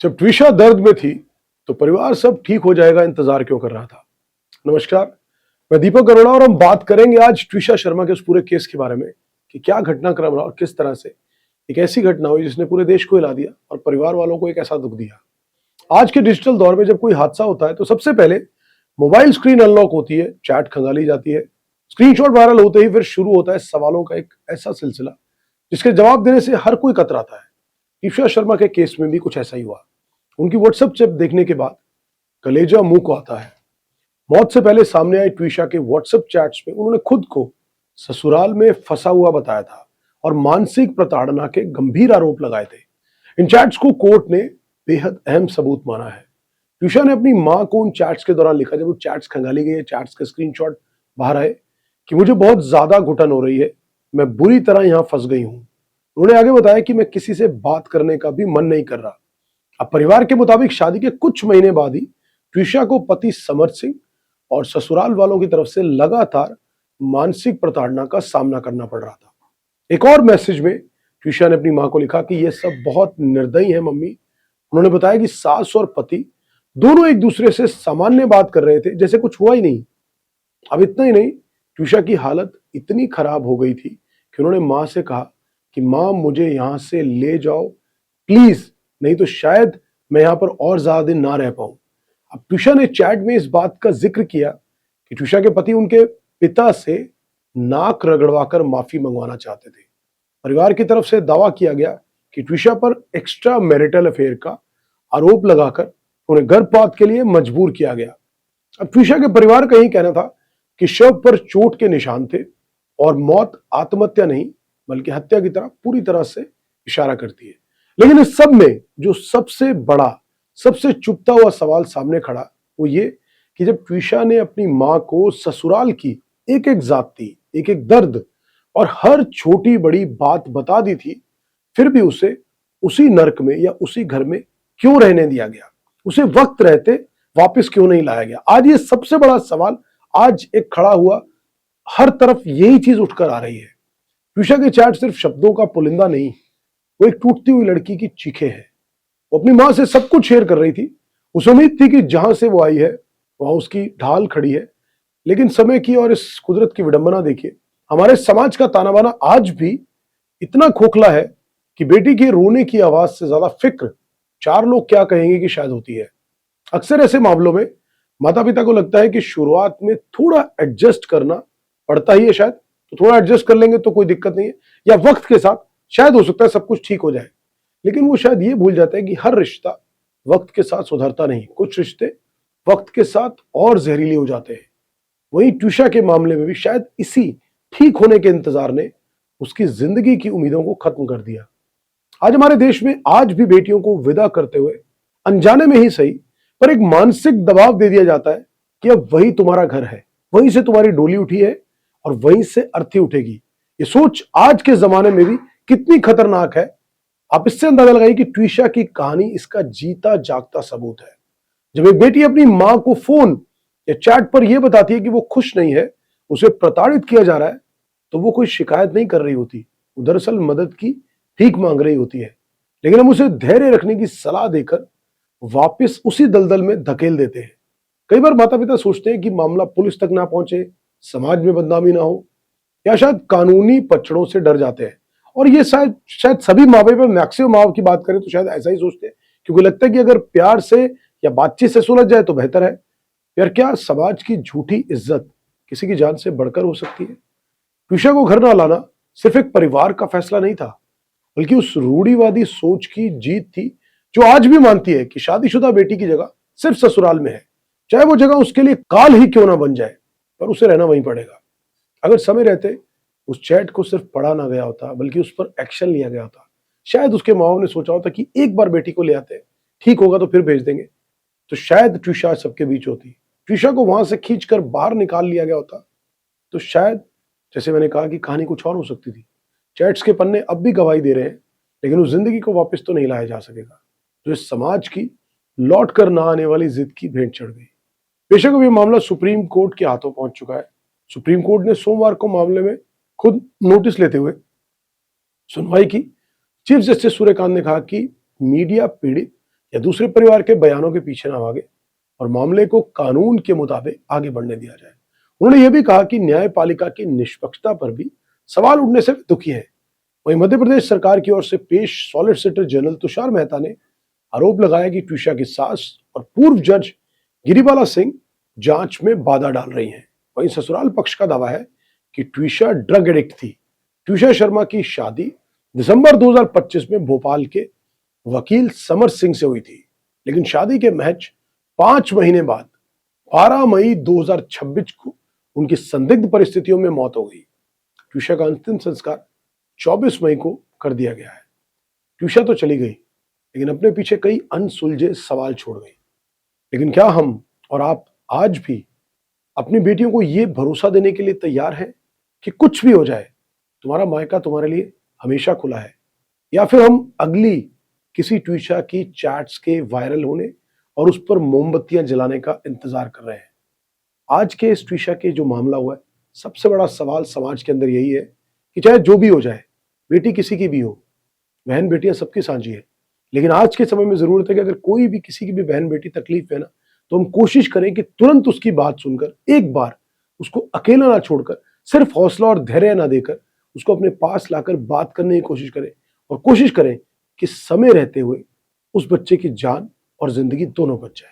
जब ट्विशा दर्द में थी तो परिवार सब ठीक हो जाएगा इंतजार क्यों कर रहा था। नमस्कार, मैं दीपक अरोड़ा और हम बात करेंगे आज ट्विशा शर्मा के उस पूरे केस के बारे में कि क्या घटनाक्रम रहा और किस तरह से एक ऐसी घटना हुई जिसने पूरे देश को हिला दिया और परिवार वालों को एक ऐसा दुख दिया। आज के डिजिटल दौर में जब कोई हादसा होता है तो सबसे पहले मोबाइल स्क्रीन अनलॉक होती है, चैट खंगाली जाती है, स्क्रीनशॉट वायरल होते ही फिर शुरू होता है सवालों का एक ऐसा सिलसिला जिसके जवाब देने से हर कोई कतराता है। ट्विशा शर्मा के केस में भी कुछ ऐसा ही हुआ। उनकी व्हाट्सएप चैट देखने के बाद कलेजा मुंह को आता है। मौत से पहले सामने आई ट्विशा के व्हाट्सएप चैट्स में उन्होंने खुद को ससुराल में फंसा हुआ बताया था और मानसिक प्रताड़ना के गंभीर आरोप लगाए थे। इन चैट्स को कोर्ट ने बेहद अहम सबूत माना है। ट्विशा ने अपनी मां को उन चैट्स के दौरान लिखा, जब वो चैट्स खंगाली गई, चैट्स के स्क्रीनशॉट बाहर आए, कि मुझे बहुत ज्यादा घुटन हो रही है, मैं बुरी तरह यहां फंस गई हूं। उन्होंने आगे बताया कि मैं किसी से बात करने का भी मन नहीं कर रहा। अब परिवार के मुताबिक शादी के कुछ महीने बाद ही ट्विशा को पति समर सिंह और ससुराल वालों की तरफ से लगातार मानसिक प्रताड़ना का सामना करना पड़ रहा था। एक और मैसेज में ट्विशा ने अपनी मां को लिखा कि यह सब बहुत निर्दयी है मम्मी। उन्होंने बताया कि सास और पति दोनों एक दूसरे से सामान्य बात कर रहे थे, जैसे कुछ हुआ ही नहीं। अब इतना ही नहीं, ट्विशा की हालत इतनी खराब हो गई थी कि उन्होंने मां से कहा कि मां मुझे यहां से ले जाओ प्लीज, नहीं तो शायद मैं यहां पर और ज्यादा दिन ना रह पाऊं। अब ट्विशा ने चैट में इस बात का जिक्र किया कि ट्विशा के पति उनके पिता से नाक रगड़वाकर माफी मंगवाना चाहते थे। परिवार की तरफ से दावा किया गया कि ट्विशा पर एक्स्ट्रा मैरिटल अफेयर का आरोप लगाकर उन्हें गर्भपात के लिए मजबूर किया गया। अब ट्विशा के परिवार का यही कहना था कि शव पर चोट के निशान थे और मौत आत्महत्या नहीं बल्कि हत्या की तरह पूरी तरह से इशारा करती है। लेकिन इस सब में जो सबसे बड़ा, सबसे चुभता हुआ सवाल सामने खड़ा, वो ये कि जब ट्विशा ने अपनी मां को ससुराल की एक एक जाति, एक एक दर्द और हर छोटी बड़ी बात बता दी थी, फिर भी उसे उसी नर्क में या उसी घर में क्यों रहने दिया गया, उसे वक्त रहते वापस क्यों नहीं लाया गया। आज ये सबसे बड़ा सवाल आज एक खड़ा हुआ, हर तरफ यही चीज उठकर आ रही है। ट्विशा के चैट सिर्फ शब्दों का पुलिंदा नहीं, वो एक टूटती हुई लड़की की चीखें हैं। वो अपनी मां से सब कुछ शेयर कर रही थी। उसे उम्मीद थी कि जहां से वो आई है वहां उसकी ढाल खड़ी है। लेकिन समय की और इस कुदरत की विडंबना देखिए, हमारे समाज का ताना बाना आज भी इतना खोखला है कि बेटी के रोने की आवाज से ज्यादा फिक्र चार लोग क्या कहेंगे की शायद होती है। अक्सर ऐसे मामलों में माता पिता को लगता है कि शुरुआत में थोड़ा एडजस्ट करना पड़ता ही है, शायद तो थोड़ा एडजस्ट कर लेंगे तो कोई दिक्कत नहीं है, या वक्त के साथ शायद हो सकता है सब कुछ ठीक हो जाए। लेकिन वो शायद ये भूल जाता है कि हर रिश्ता वक्त के साथ सुधरता नहीं, कुछ रिश्ते वक्त के साथ और जहरीले हो जाते हैं। वहीं ट्विशा के मामले में भी शायद इसी ठीक होने के इंतजार ने उसकी जिंदगी की उम्मीदों को खत्म कर दिया। आज हमारे देश में आज भी बेटियों को विदा करते हुए अनजाने में ही सही, पर एक मानसिक दबाव दे दिया जाता है कि अब वही तुम्हारा घर है, वहीं से तुम्हारी डोली उठी है और वहीं से अर्थी उठेगी। ये सोच आज के जमाने में भी कितनी खतरनाक है, आप इससे अंदाजा लगाइए कि ट्विशा की कहानी इसका जीता जागता सबूत है। जब एक बेटी अपनी मां को फोन या चैट पर यह बताती है कि वो खुश नहीं है, उसे प्रताड़ित किया जा रहा है, तो वो कोई शिकायत नहीं कर रही होती, वो दरअसल मदद की भीख मांग रही होती है। लेकिन हम उसे धैर्य रखने की सलाह देकर वापस उसी दलदल में धकेल देते हैं। कई बार माता पिता सोचते हैं कि मामला पुलिस तक ना पहुंचे, समाज में बदनामी ना हो, या शायद कानूनी पचड़ों से डर जाते हैं। और ये शायद शायद सभी माँ बाप, मैक्सिमम माँ बाप की बात करें तो शायद ऐसा ही सोचते हैं, क्योंकि लगता है कि अगर प्यार से या बातचीत से सुलझ जाए तो बेहतर है। यार क्या समाज की झूठी इज्जत किसी की जान से बढ़कर हो सकती है। ट्विशा को घर ना लाना सिर्फ एक परिवार का फैसला नहीं था, बल्कि उस रूढ़िवादी सोच की जीत थी जो आज भी मानती है कि शादीशुदा बेटी की जगह सिर्फ ससुराल में है, चाहे वो जगह उसके लिए काल ही क्यों ना बन जाए, पर उसे रहना वहीं पड़ेगा। अगर समय रहते उस चैट को सिर्फ पढ़ा ना गया होता बल्कि उस पर एक्शन लिया गया होता, शायद उसके माँ ने सोचा होता कि एक बार बेटी को ले आते हैं, ठीक होगा तो फिर भेज देंगे, तो शायद ट्विशा सबके बीच होती। ट्विशा को वहां से खींचकर बाहर निकाल लिया गया होता तो शायद, जैसे मैंने कहा, कि कहानी कुछ और हो सकती थी। चैट्स के पन्ने अब भी गवाही दे रहे हैं, लेकिन उस जिंदगी को वापस तो नहीं लाया जा सकेगा जो इस समाज की लौट कर ना आने वाली जिद की भेंट चढ़ गई। बेशक अब यह मामला सुप्रीम कोर्ट के हाथों पहुंच चुका है। सुप्रीम कोर्ट ने सोमवार को मामले में खुद नोटिस लेते हुए सुनवाई की। चीफ जस्टिस सूर्यकांत ने कहा कि मीडिया पीड़ित या दूसरे परिवार के बयानों के पीछे ना भागे और मामले को कानून के मुताबिक आगे बढ़ने दिया जाए। उन्होंने यह भी कहा कि न्यायपालिका की निष्पक्षता पर भी सवाल उठने से वे दुखी हैं। वहीं मध्य प्रदेश सरकार की ओर से पेश सॉलिसिटर जनरल तुषार मेहता ने आरोप लगाया कि ट्विशा की सास और पूर्व जज गिरिबाला सिंह जांच में बाधा डाल रही हैं। वहीं ससुराल पक्ष का दावा है कि ट्विशा ड्रग एडिक्ट थी। ट्विशा शर्मा की शादी दिसंबर 2025 में भोपाल के वकील समर सिंह से हुई थी, लेकिन शादी के महज 5 महीने बाद 12 मई 2026 को उनकी संदिग्ध परिस्थितियों में मौत हो गई। ट्विशा का अंतिम संस्कार 24 मई को कर दिया गया है। ट्विशा तो चली गई, लेकिन अपने पीछे कई अनसुलझे सवाल छोड़ गई। लेकिन क्या हम और आप आज भी अपनी बेटियों को यह भरोसा देने के लिए तैयार हैं कि कुछ भी हो जाए तुम्हारा मायका तुम्हारे लिए हमेशा खुला है? या फिर हम अगली किसी ट्विशा की चैट्स के वायरल होने और उस पर मोमबत्तियां जलाने का इंतजार कर रहे हैं? आज के इस ट्विशा के जो मामला हुआ है, सबसे बड़ा सवाल समाज के अंदर यही है कि चाहे जो भी हो जाए, बेटी किसी की भी हो, बहन बेटियां सबकी साझी है, लेकिन आज के समय में जरूरत है कि अगर कोई भी किसी की भी बहन बेटी तकलीफ है ना, तो हम कोशिश करें कि तुरंत उसकी बात सुनकर एक बार उसको अकेला ना छोड़कर, सिर्फ हौसला और धैर्य ना देकर उसको अपने पास लाकर बात करने की कोशिश करें और कोशिश करें कि समय रहते हुए उस बच्चे की जान और जिंदगी दोनों बच जाए।